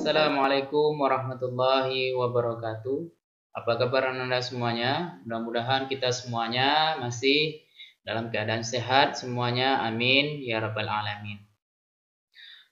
Assalamualaikum warahmatullahi wabarakatuh. Apa kabar Anda semuanya? Mudah-mudahan kita semuanya masih dalam keadaan sehat semuanya. Amin ya rabbal alamin.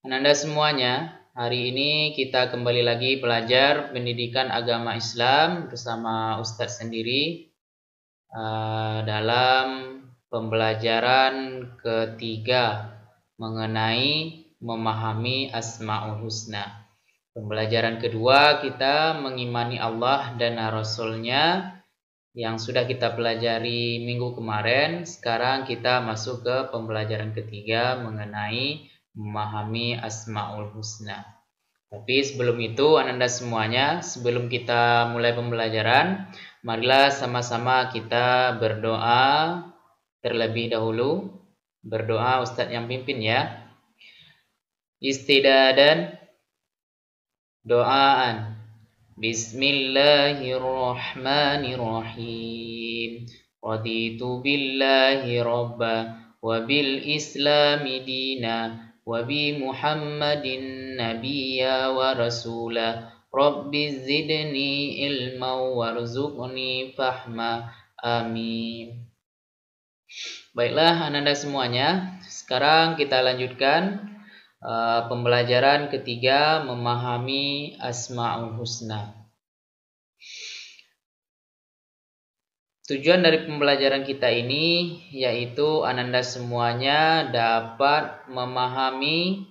Anda semuanya, hari ini kita kembali lagi belajar pendidikan agama Islam bersama Ustadz sendiri dalam pembelajaran ketiga mengenai memahami Asmaul Husna. Pembelajaran kedua kita mengimani Allah dan Rasul-Nya yang sudah kita pelajari minggu kemarin. Sekarang kita masuk ke pembelajaran ketiga mengenai memahami Asmaul Husna. Tapi sebelum itu Anda semuanya, sebelum kita mulai pembelajaran, marilah sama-sama kita berdoa terlebih dahulu. Berdoa Ustadz yang pimpin ya. Istidadan doaan. Bismillahirrahmanirrahim. Raditu billahi rabba wa bil islami dina wa bi Muhammadin nabiyya wa rasula. Rabbi zidni ilma warzuqni fahma. Amin. Baiklah Anda semuanya, sekarang kita lanjutkan pembelajaran ketiga memahami Asmaul Husna. Tujuan dari pembelajaran kita ini yaitu Anda semuanya dapat memahami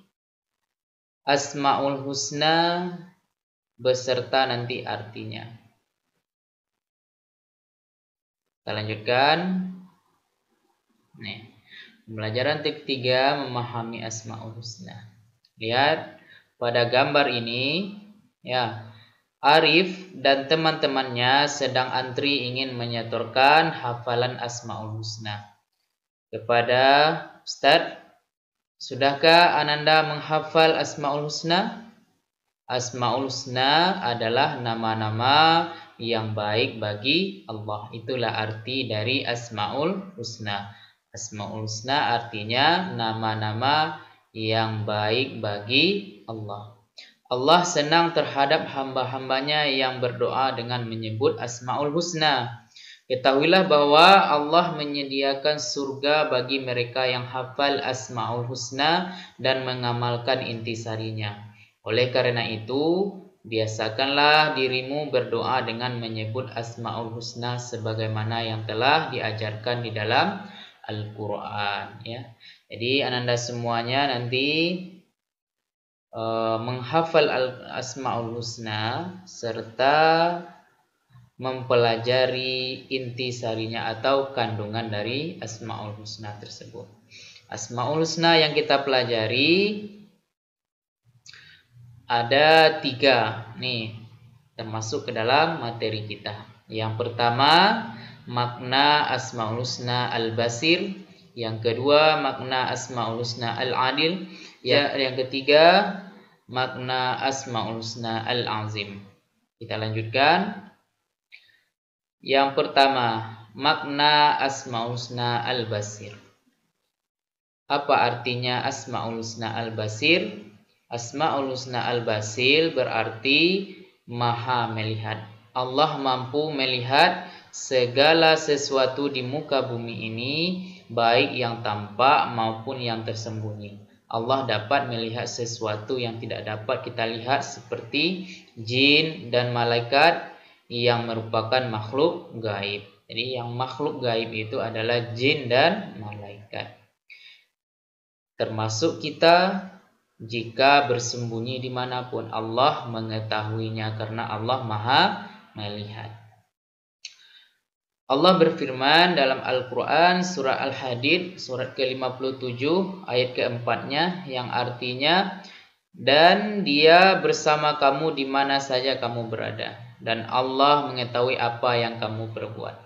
Asmaul Husna beserta nanti artinya. Kita lanjutkan. Nih. Pembelajaran ketiga memahami Asmaul Husna. Lihat pada gambar ini ya, Arif dan teman-temannya sedang antri ingin menyetorkan hafalan Asmaul Husna. Kepada Ustadz, sudahkah Ananda menghafal Asmaul Husna? Asmaul Husna adalah nama-nama yang baik bagi Allah. Itulah arti dari Asmaul Husna. Asmaul Husna artinya nama-nama yang baik bagi Allah. Allah senang terhadap hamba-hambanya yang berdoa dengan menyebut Asmaul Husna. Ketahuilah bahwa Allah menyediakan surga bagi mereka yang hafal Asmaul Husna dan mengamalkan intisarinya. Oleh karena itu, biasakanlah dirimu berdoa dengan menyebut Asmaul Husna sebagaimana yang telah diajarkan di dalam Al-Quran ya. Jadi Anda semuanya nanti menghafal Asmaul Husna serta mempelajari intisarinya atau kandungan dari Asmaul Husna tersebut. Asmaul Husna yang kita pelajari ada 3 nih, termasuk ke dalam materi kita. Yang pertama, makna Asmaul Husna Al-Basir. Yang kedua, makna Asmaul Husna Al-Adil. Yang ketiga, makna Asmaul Husna Al-Azim. Kita lanjutkan. Yang pertama, makna Asmaul Husna Al-Basir. Apa artinya Asmaul Husna Al-Basir? Asmaul Husna Al-Basir berarti Maha melihat. Allah mampu melihat segala sesuatu di muka bumi ini, baik yang tampak maupun yang tersembunyi. Allah dapat melihat sesuatu yang tidak dapat kita lihat seperti jin dan malaikat yang merupakan makhluk gaib. Jadi yang makhluk gaib itu adalah jin dan malaikat. Termasuk kita jika bersembunyi dimanapun, Allah mengetahuinya karena Allah Maha melihat. Allah berfirman dalam Al-Quran surah Al-Hadid surat ke-57 ayat ke-4-nya yang artinya, dan Dia bersama kamu di mana saja kamu berada, dan Allah mengetahui apa yang kamu perbuat.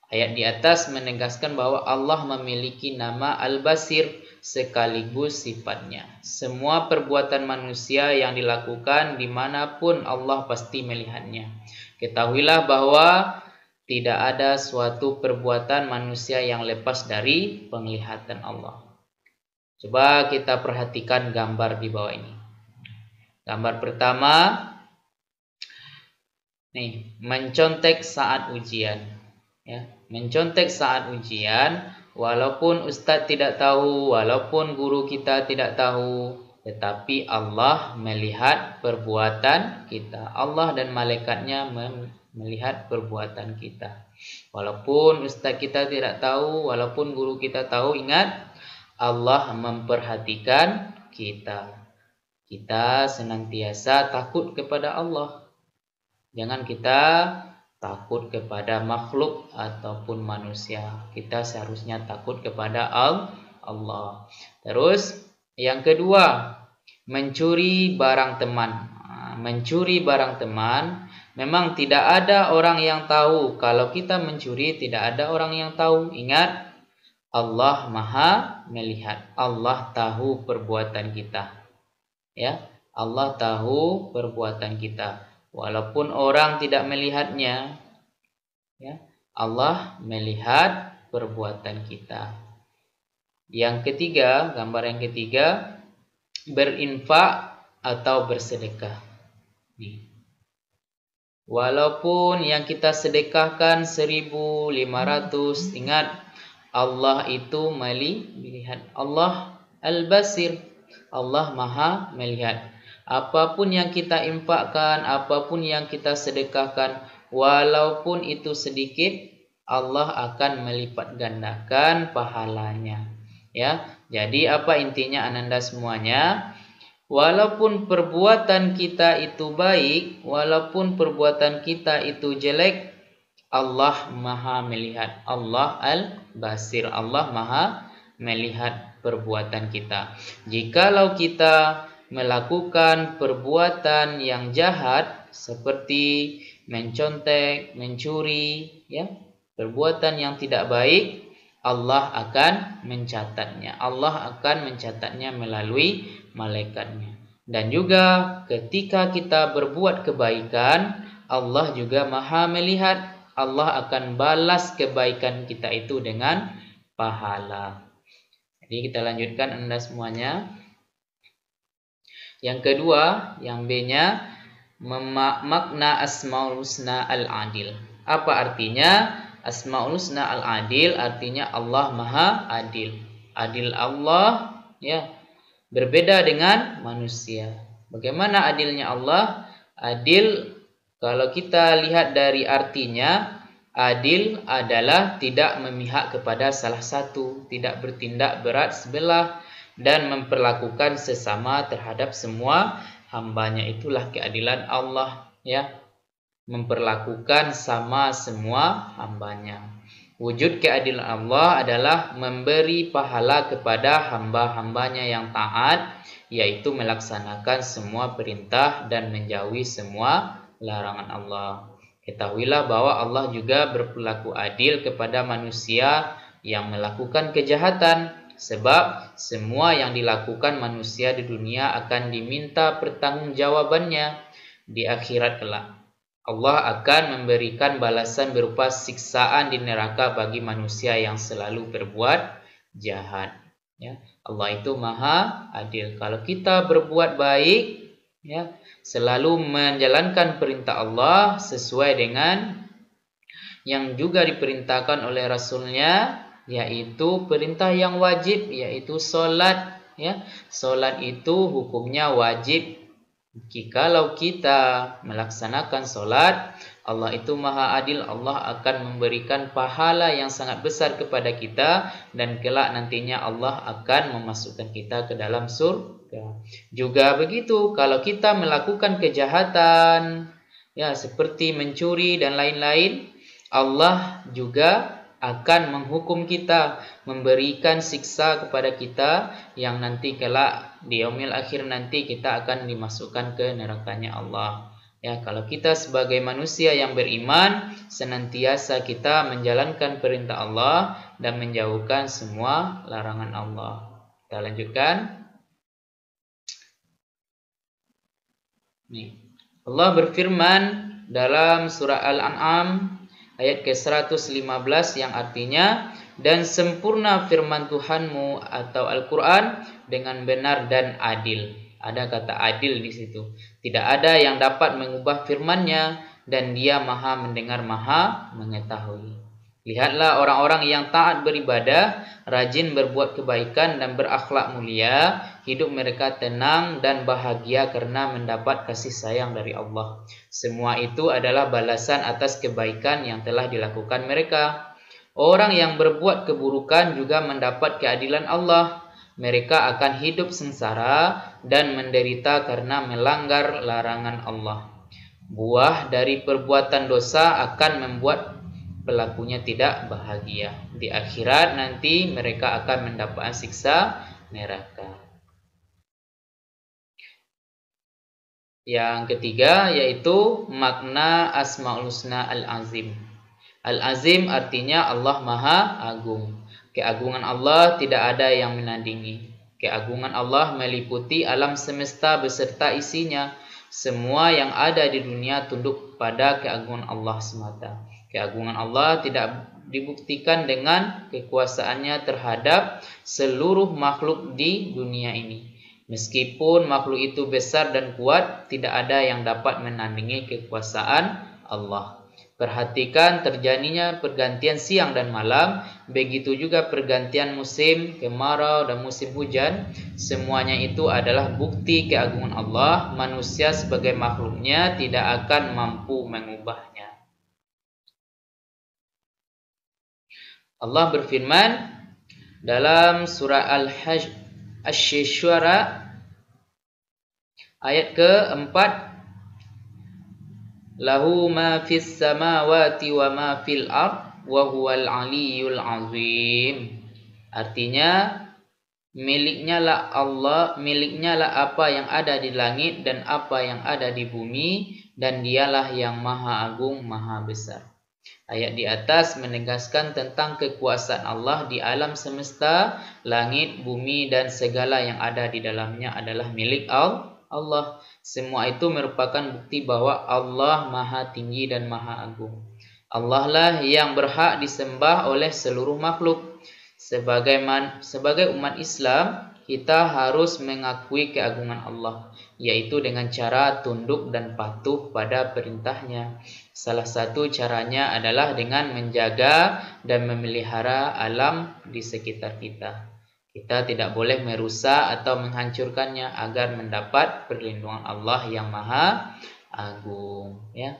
Ayat di atas menegaskan bahwa Allah memiliki nama Al-Basir sekaligus sifatnya. Semua perbuatan manusia yang dilakukan dimanapun Allah pasti melihatnya. Ketahuilah bahwa tidak ada suatu perbuatan manusia yang lepas dari penglihatan Allah. Coba kita perhatikan gambar di bawah ini. Gambar pertama, nih, mencontek saat ujian. Ya, mencontek saat ujian, walaupun ustadz tidak tahu, walaupun guru kita tidak tahu, tetapi Allah melihat perbuatan kita. Allah dan malaikatnya melihat perbuatan kita. Walaupun ustadz kita tidak tahu, walaupun guru kita tahu, ingat, Allah memperhatikan kita. Kita senantiasa takut kepada Allah. Jangan kita takut kepada makhluk ataupun manusia. Kita seharusnya takut kepada Allah. Terus yang kedua, mencuri barang teman. Mencuri barang teman, memang tidak ada orang yang tahu. Kalau kita mencuri, tidak ada orang yang tahu. Ingat, Allah Maha melihat. Allah tahu perbuatan kita. Ya, Allah tahu perbuatan kita. Walaupun orang tidak melihatnya, ya, Allah melihat perbuatan kita. Yang ketiga, gambar yang ketiga, berinfak atau bersedekah. Nih. Walaupun yang kita sedekahkan 1.500, ingat, Allah itu melihat. Allah Al-Basir, Allah Maha melihat. Apapun yang kita infakkan, apapun yang kita sedekahkan, walaupun itu sedikit, Allah akan melipat gandakan pahalanya. Ya, jadi apa intinya ananda semuanya? Walaupun perbuatan kita itu baik, walaupun perbuatan kita itu jelek, Allah Maha melihat. Allah Al-Basir, Allah Maha melihat perbuatan kita. Jikalau kita melakukan perbuatan yang jahat seperti mencontek, mencuri, ya, perbuatan yang tidak baik, Allah akan mencatatnya. Allah akan mencatatnya melalui malaikatnya. Dan juga ketika kita berbuat kebaikan, Allah juga Maha melihat. Allah akan balas kebaikan kita itu dengan pahala. Jadi kita lanjutkan Anda semuanya. Yang kedua, yang B-nya, makna Asmaul Husna Al-Adil. Apa artinya? Asmaul Husna Al-Adil artinya Allah Maha Adil. Adil Allah, ya, berbeda dengan manusia. Bagaimana adilnya Allah? Adil, kalau kita lihat dari artinya, adil adalah tidak memihak kepada salah satu, tidak bertindak berat sebelah, dan memperlakukan sesama terhadap semua hambanya. Itulah keadilan Allah, ya, memperlakukan sama semua hambanya. Wujud keadilan Allah adalah memberi pahala kepada hamba-hambanya yang taat, yaitu melaksanakan semua perintah dan menjauhi semua larangan Allah. Ketahuilah bahwa Allah juga berperilaku adil kepada manusia yang melakukan kejahatan, sebab semua yang dilakukan manusia di dunia akan diminta pertanggungjawabannya di akhirat kelak. Allah akan memberikan balasan berupa siksaan di neraka bagi manusia yang selalu berbuat jahat. Ya, Allah itu Maha Adil. Kalau kita berbuat baik, ya, selalu menjalankan perintah Allah sesuai dengan yang juga diperintahkan oleh Rasulnya, yaitu perintah yang wajib, yaitu solat. Ya, solat itu hukumnya wajib. Jikalau kita melaksanakan solat, Allah itu Maha Adil. Allah akan memberikan pahala yang sangat besar kepada kita, dan kelak nantinya Allah akan memasukkan kita ke dalam surga. Juga begitu, kalau kita melakukan kejahatan, ya, seperti mencuri dan lain-lain, Allah juga akan menghukum kita, memberikan siksa kepada kita, yang nanti kelak di yaumil akhir nanti kita akan dimasukkan ke nerakanya Allah. Ya, kalau kita sebagai manusia yang beriman, senantiasa kita menjalankan perintah Allah dan menjauhkan semua larangan Allah. Kita lanjutkan. Nih, Allah berfirman dalam surah Al-An'am ayat ke-115 yang artinya, dan sempurna firman Tuhanmu atau Al-Quran dengan benar dan adil. Ada kata adil di situ. Tidak ada yang dapat mengubah firman-Nya dan Dia Maha mendengar, Maha mengetahui. Lihatlah orang-orang yang taat beribadah, rajin berbuat kebaikan dan berakhlak mulia, hidup mereka tenang dan bahagia karena mendapat kasih sayang dari Allah. Semua itu adalah balasan atas kebaikan yang telah dilakukan mereka. Orang yang berbuat keburukan juga mendapat keadilan Allah. Mereka akan hidup sengsara dan menderita karena melanggar larangan Allah. Buah dari perbuatan dosa akan membuat pelakunya tidak bahagia. Di akhirat nanti mereka akan mendapatkan siksa neraka. Yang ketiga yaitu makna Asmaul Husna Al-Azim. Al-Azim artinya Allah Maha Agung. Keagungan Allah tidak ada yang menandingi. Keagungan Allah meliputi alam semesta beserta isinya. Semua yang ada di dunia tunduk pada keagungan Allah semata. Keagungan Allah tidak dibuktikan dengan kekuasaannya terhadap seluruh makhluk di dunia ini. Meskipun makhluk itu besar dan kuat, tidak ada yang dapat menandingi kekuasaan Allah. Perhatikan terjadinya pergantian siang dan malam, begitu juga pergantian musim kemarau dan musim hujan. Semuanya itu adalah bukti keagungan Allah. Manusia sebagai makhluknya tidak akan mampu mengubahnya. Allah berfirman dalam surah Al-Hajj Asy-Syu'ara ayat ke-4, lahu ma fis samawati wa ma fil ard wa huwal aliyyul azim. Artinya miliknya lah Allah, miliknya lah apa yang ada di langit dan apa yang ada di bumi, dan Dialah yang Maha Agung, Maha Besar. Ayat di atas menegaskan tentang kekuasaan Allah di alam semesta, langit, bumi, dan segala yang ada di dalamnya adalah milik Allah. Semua itu merupakan bukti bahwa Allah Maha Tinggi dan Maha Agung. Allah lah yang berhak disembah oleh seluruh makhluk. Sebagai umat Islam, kita harus mengakui keagungan Allah, yaitu dengan cara tunduk dan patuh pada perintahnya. Salah satu caranya adalah dengan menjaga dan memelihara alam di sekitar kita. Kita tidak boleh merusak atau menghancurkannya agar mendapat perlindungan Allah yang Maha Agung. Ya.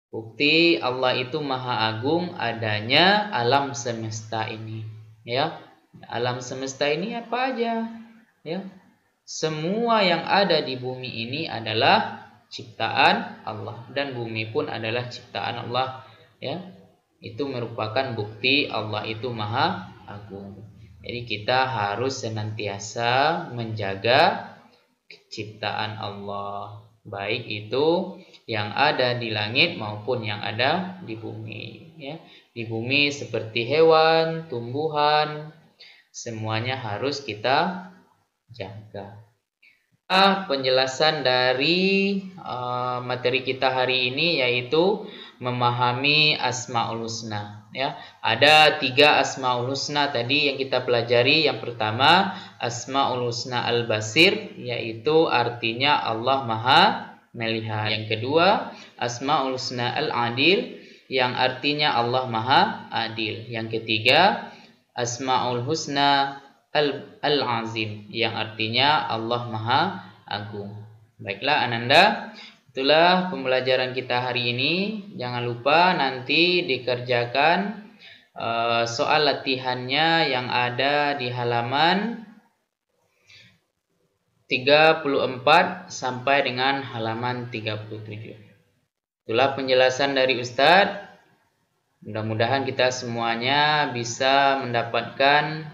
Bukti Allah itu Maha Agung adanya alam semesta ini. Ya. Alam semesta ini apa aja? Ya. Semua yang ada di bumi ini adalah ciptaan Allah, dan bumi pun adalah ciptaan Allah. Ya. Itu merupakan bukti Allah itu Maha Agung. Jadi kita harus senantiasa menjaga ciptaan Allah, baik itu yang ada di langit maupun yang ada di bumi. Ya. Di bumi seperti hewan, tumbuhan, semuanya harus kita jaga. Penjelasan dari materi kita hari ini yaitu memahami Asmaul Husna. Ya, ada 3 Asmaul Husna tadi yang kita pelajari. Yang pertama Asmaul Husna Al-Basir, yaitu artinya Allah Maha Melihat. Yang kedua Asmaul Husna Al-Adil, yang artinya Allah Maha Adil. Yang ketiga Asmaul Husna Al-Azim, yang artinya Allah Maha Agung. Baiklah Ananda, itulah pembelajaran kita hari ini. Jangan lupa nanti dikerjakan soal latihannya yang ada di halaman 34 sampai dengan halaman 37. Itulah penjelasan dari Ustadz. Mudah-mudahan kita semuanya bisa mendapatkan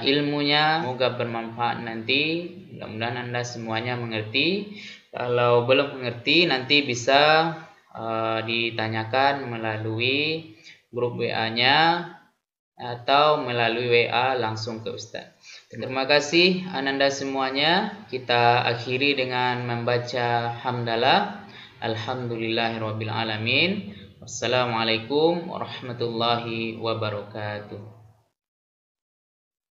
ilmunya, semoga bermanfaat nanti. Mudah-mudahan Anda semuanya mengerti. Kalau belum mengerti nanti bisa ditanyakan melalui grup WA-nya atau melalui WA langsung ke Ustaz. Terima kasih Ananda semuanya. Kita akhiri dengan membaca hamdalah. Alhamdulillahirabbil alamin. Wassalamualaikum warahmatullahi wabarakatuh.